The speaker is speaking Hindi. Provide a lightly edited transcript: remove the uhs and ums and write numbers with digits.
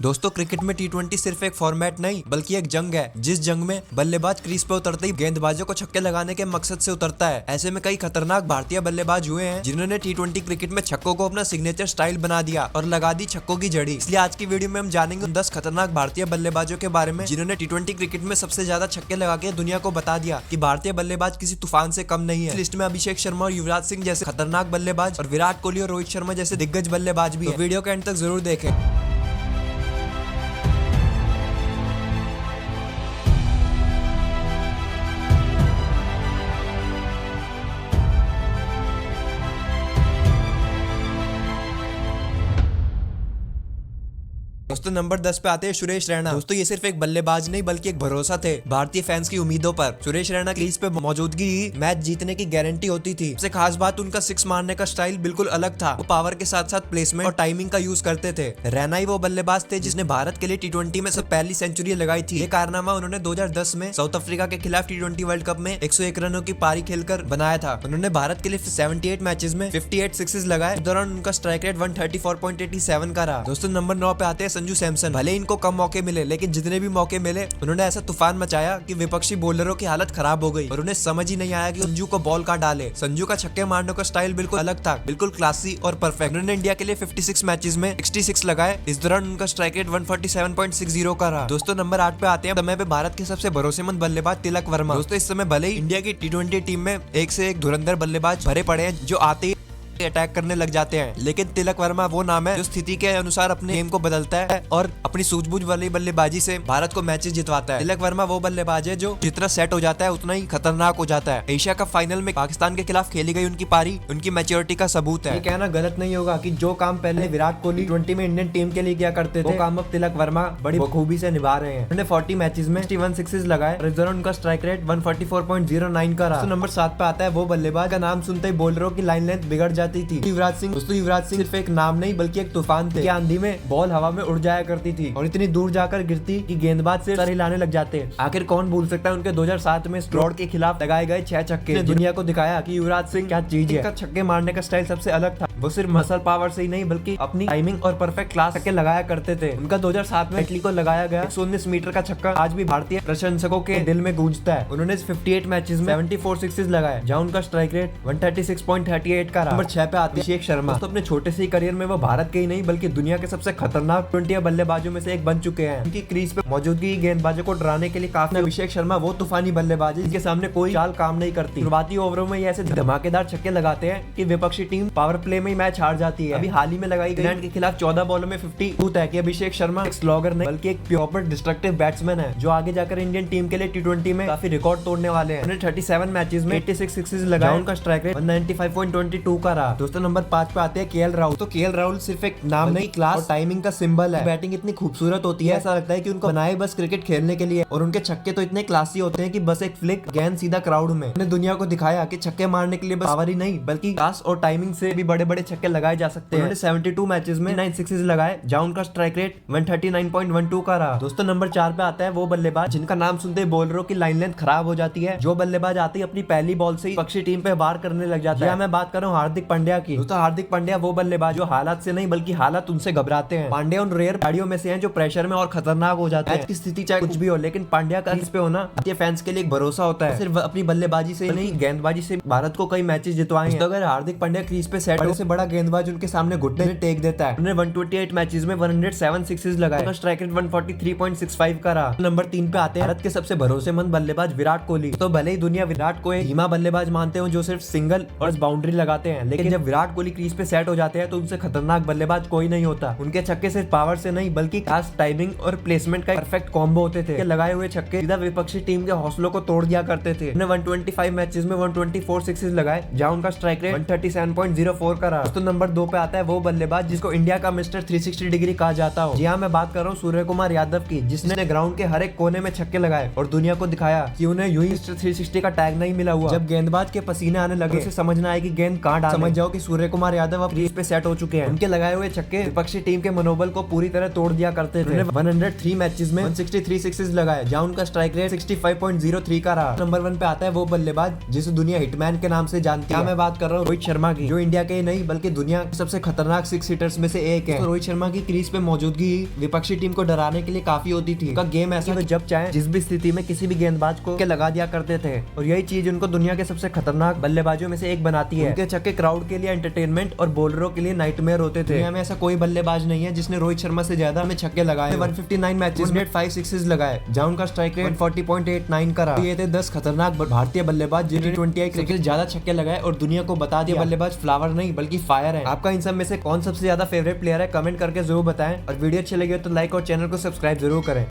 दोस्तों क्रिकेट में टी20 सिर्फ एक फॉर्मेट नहीं बल्कि एक जंग है, जिस जंग में बल्लेबाज क्रीज पे उतरते ही गेंदबाजों को छक्के लगाने के मकसद से उतरता है। ऐसे में कई खतरनाक भारतीय बल्लेबाज हुए हैं जिन्होंने टी20 क्रिकेट में छक्कों को अपना सिग्नेचर स्टाइल बना दिया और लगा दी छक्कों की जड़ी। इसलिए आज की वीडियो में हम जानेंगे 10 खतरनाक भारतीय बल्लेबाजों के बारे में जिन्होंने टी20 क्रिकेट में सबसे ज्यादा छक्के लगा के दुनिया को बता दिया कि भारतीय बल्लेबाज किसी तूफान से कम नहीं है। इस लिस्ट में अभिषेक शर्मा और युवराज सिंह जैसे खतरनाक बल्लेबाज और विराट कोहली और रोहित शर्मा जैसे दिग्गज बल्लेबाज भी है। वीडियो के एंड तक जरूर देखें। दोस्तों नंबर 10 पे आते हैं सुरेश रैना। दोस्तों ये सिर्फ एक बल्लेबाज नहीं बल्कि एक भरोसा थे भारतीय फैंस की उम्मीदों पर। सुरेश रैना क्रीज पे मौजूदगी ही मैच जीतने की गारंटी होती थी। सबसे खास बात उनका सिक्स मारने का स्टाइल बिल्कुल अलग था। वो पावर के साथ साथ प्लेसमेंट और टाइमिंग का यूज करते थे। रैना ही वो बल्लेबाज थे जिसने भारत के लिए टी20 में सब पहली सेंचुरी लगाई थी। ये कारनामा उन्होंने 2010 में साउथ अफ्रीका के खिलाफ टी20 वर्ल्ड कप में 101 रनों की पारी खेलकर बनाया था। उन्होंने भारत के लिए 78 मैचेस में 58 सिक्सेस लगाए। इस दौरान उनका स्ट्राइक रेट 134.87 का रहा। दोस्तों नंबर 9 पे आते हैं संजू सैमसन। भले इनको कम मौके मिले लेकिन जितने भी मौके मिले उन्होंने ऐसा तूफान मचाया कि विपक्षी बॉलरों की हालत खराब हो गई और उन्हें समझ ही नहीं आया कि संजू को बॉल कहाँ डाले। संजू का छक्के मारने का स्टाइल बिल्कुल अलग था, बिल्कुल क्लासी और परफेक्ट। उन्होंने इंडिया के लिए 56 मैचेस में 66 लगाए। इस दौरान उनका स्ट्राइक रेट 147.60 का रहा। दोस्तों नंबर 8 पे आते हैं समय पे भारत के सबसे भरोसेमंद बल्लेबाज तिलक वर्मा। दोस्तों इस समय भले ही इंडिया की टी20 टीम में एक से एक धुरंधर बल्लेबाज भरे पड़े हैं जो आते ही अटैक करने लग जाते हैं, लेकिन तिलक वर्मा वो नाम है जो स्थिति के अनुसार अपने गेम को बदलता है और अपनी सूझबूझ वाली बल्लेबाजी से भारत को मैचेस जितवाता है। तिलक वर्मा वो बल्लेबाज है जो जितना सेट हो जाता है उतना ही खतरनाक हो जाता है। एशिया कप फाइनल में पाकिस्तान के खिलाफ खेली गई उनकी पारी उनकी मैच्योरिटी का सबूत है। ये कहना गलत नहीं होगा कि जो काम पहले विराट कोहली टी20 में इंडियन टीम के लिए किया करते थे वो काम अब तिलक वर्मा बड़ी बखूबी से निभा रहे हैं। उन्होंने 40 मैचेस में 61 सिक्सेस लगाए और इस दौरान उनका स्ट्राइक रेट 144.09 का रहा। नंबर 7 पे आता है वो बल्लेबाज का नाम सुनते ही बॉलरों की लाइन लेंथ बिगड़ जाती थी, युवराज सिंह। दोस्तों युवराज सिंह सिर्फ एक नाम नहीं बल्कि एक तूफान थे। आंधी में बॉल हवा में उड़ जाया करती थी और इतनी दूर जाकर गिरती कि गेंदबाज से सर हिलाने लग जाते। आखिर कौन भूल सकता है उनके 2007 में स्ट्रॉड के खिलाफ लगाए गए 6 छक्के ने दुनिया को दिखाया कि युवराज सिंह क्या चीज है। छक्के मारने का स्टाइल सबसे अलग था। वो सिर्फ मसल पावर से ही नहीं बल्कि अपनी टाइमिंग और परफेक्ट क्लास छक्के लगाया करते थे। उनका 2007 में इटली को लगाया गया 119 मीटर का छक्का आज भी भारतीय प्रशंसकों के दिल में गूंजता है। उन्होंने 58 मैचेस में 74 सिक्सेस लगाए जहां उनका स्ट्राइक रेट 136.38 का रहा। नंबर 6 पे अभिषेक शर्मा। तो अपने छोटे से करियर में वो भारत के ही नहीं बल्कि दुनिया के सबसे खतरनाक टी20 बल्लेबाजों में से एक बन चुके हैं। उनकी क्रीज पे मौजूदगी गेंदबाजों को डराने के लिए काफी। अभिषेक शर्मा वो तूफानी बल्लेबाज है जिनके सामने कोई चाल काम नहीं करती। शुरुआती ओवरों में ऐसे धमाकेदार छक्के लगाते हैं कि विपक्षी टीम पावर प्ले में ही मैच हार जाती है। अभी हाल ही में लगाई इंग्लैंड के खिलाफ 14 बॉलों में 50 तय कि अभिषेक शर्मा एक स्लॉगर नहीं बल्कि एक प्योर डिस्ट्रक्टिव बैट्समैन है जो आगे जाकर इंडियन टीम के लिए टी20 में काफी रिकॉर्ड तोड़ने वाले हैं। 37 मैचेस में 86 सिक्सेस लगाए। उनका स्ट्राइक रेट 195.22 का रहा। दोस्तों नंबर 5 पे आते हैं केएल राहुल। तो केएल राहुल सिर्फ एक नाम नहीं क्लास और टाइमिंग का सिंबल है। बैटिंग इतनी खूबसूरत होती है ऐसा लगता है कि उनको बनाए बस क्रिकेट खेलने के लिए और उनके छक्के तो इतने क्लासी होते हैं कि बस एक फ्लिक गेंद सीधा क्राउड में। उन्होंने दुनिया को दिखाया कि छक्के मारने के लिए बस पावर ही नहीं बल्कि क्लास और टाइमिंग से भी बड़े बड़े छक्के लगाए जा सकते हैं। उन्होंने 72 मैचेस में 9 सिक्सेस लगाए जहां उनका स्ट्राइक रेट 139.12 का रहा। दोस्तों नंबर 4 पे आता है वो बल्लेबाज जिनका नाम सुनते ही बॉलरों की लाइन लेंथ खराब हो जाती है। जो बल्लेबाज आते ही अपनी पहली बॉल से ही पक्षी टीम पे वार करने लग जाता है। मैं बात कर रहा हूँ हार्दिक पांड्या की। दोस्तों हार्दिक पांड्या वो बल्लेबाज जो हालात से नहीं बल्कि हालात उनसे घबराते हैं। पांड्या उन रेयर खिलाड़ियों में से हैं जो प्रेशर में और खतरनाक हो जाते हैं। मैच की स्थिति चाहे कुछ भी हो लेकिन पांड्या का क्रीज पे होना भारतीय फैंस के लिए एक भरोसा होता है। सिर्फ अपनी बल्लेबाजी से नहीं गेंदबाजी से भारत को कई मैचेस जितवाए हैं। तो अगर हार्दिक पांड्या क्रीज पे सेट बड़े से बड़ा गेंदबाज उनके सामने घुटने से टेक देता है। उन्होंने 128 मैचेस में 107 सिक्सेस लगाए। उनका स्ट्राइक रेट 143.65 का रहा। नंबर 3 पे आते हैं भारत के सबसे भरोसेमंद बल्लेबाज विराट कोहली। तो भले ही दुनिया विराट को एक धीमा बल्लेबाज मानते हो जो सिर्फ सिंगल और बाउंड्री लगाते हैं लेकिन जब विराट कोहली क्रीज पे सेट हो जाते हैं तो उनसे खतरनाक बल्लेबाज कोई नहीं होता। उनके छक्के सिर्फ पावर से नहीं बल्कि खास टाइमिंग और प्लेसमेंट का परफेक्ट कॉम्बो होते थे। लगाए हुए छक्के सीधा विपक्षी टीम के हौसलों को तोड़ दिया करते थे। उन्होंने 125 मैचेस में 124 सिक्सेस लगाए जहां उनका स्ट्राइक रेट 137.04 का रहा। तो नंबर 2 पे आता है वो बल्लेबाज जिसको इंडिया का मिस्टर 360 डिग्री कहा जाता हो। जी हाँ, मैं बात कर रहा हूँ सूर्य कुमार यादव की जिसने ग्राउंड के हर एक कोने में छक्के लगाए और दुनिया को दिखाया कि उन्हें यूं ही मिस्टर 360 का टैग नहीं मिला हुआ। जब गेंदबाज के पसीने आने लगे उसे समझना है कि गेंद कहाँ डालनी। समझ जाओ कि सूर्य कुमार यादव अब क्रीज पे सेट हो चुके हैं। उनके लगाए हुए छक्के विपक्षी टीम के मनोबल को पूरी तरह तोड़ दिया करते थे। 103 मैचेस में 163 सिक्सेस लगाए, जहां उनका स्ट्राइक रेट 65.03 का रहा। नंबर 1 पे आता है वो बल्लेबाज जिसे दुनिया हिटमैन के नाम से जानती है। मैं बात कर रहा हूँ रोहित शर्मा की, जो इंडिया के नहीं बल्कि दुनिया के सबसे खतरनाक 6 हिटर्स में से एक है। तो रोहित शर्मा की क्रीज पे मौजूदगी विपक्षी टीम को डराने के लिए काफी होती थी। उनका गेम ऐसा कि जब चाहे जिस भी स्थिति में किसी भी गेंदबाज को लगा दिया करते थे, और यही चीज उनको दुनिया के सबसे खतरनाक बल्लेबाजों में से एक बनाती है। उनके छक्के क्राउड के लिए एंटरटेनमेंट और बॉलरों के लिए नाइटमेयर होते थे। दुनिया में ऐसा कोई बल्लेबाज नहीं है जिसने रोहित शर्मा से ज्यादा में छक्के लगाए। 159 मैचेस में 5 सिक्सेस लगाए, जहां उनका स्ट्राइक रेट 140.89 का रहा। ये थे 10 खतरनाक भारतीय बल्लेबाज जिन्होंने 28 क्रिकेट ज्यादा छक्के लगाए और दुनिया को बता दिया बल्लेबाज फ्लावर नहीं बल्कि फायर है। आपका इन सब में से कौन सबसे ज्यादा फेवरेट प्लेयर है, कमेंट करके जरूर बताएं। और वीडियो अच्छी लगी हो तो लाइक और चैनल को सब्सक्राइब जरूर करें।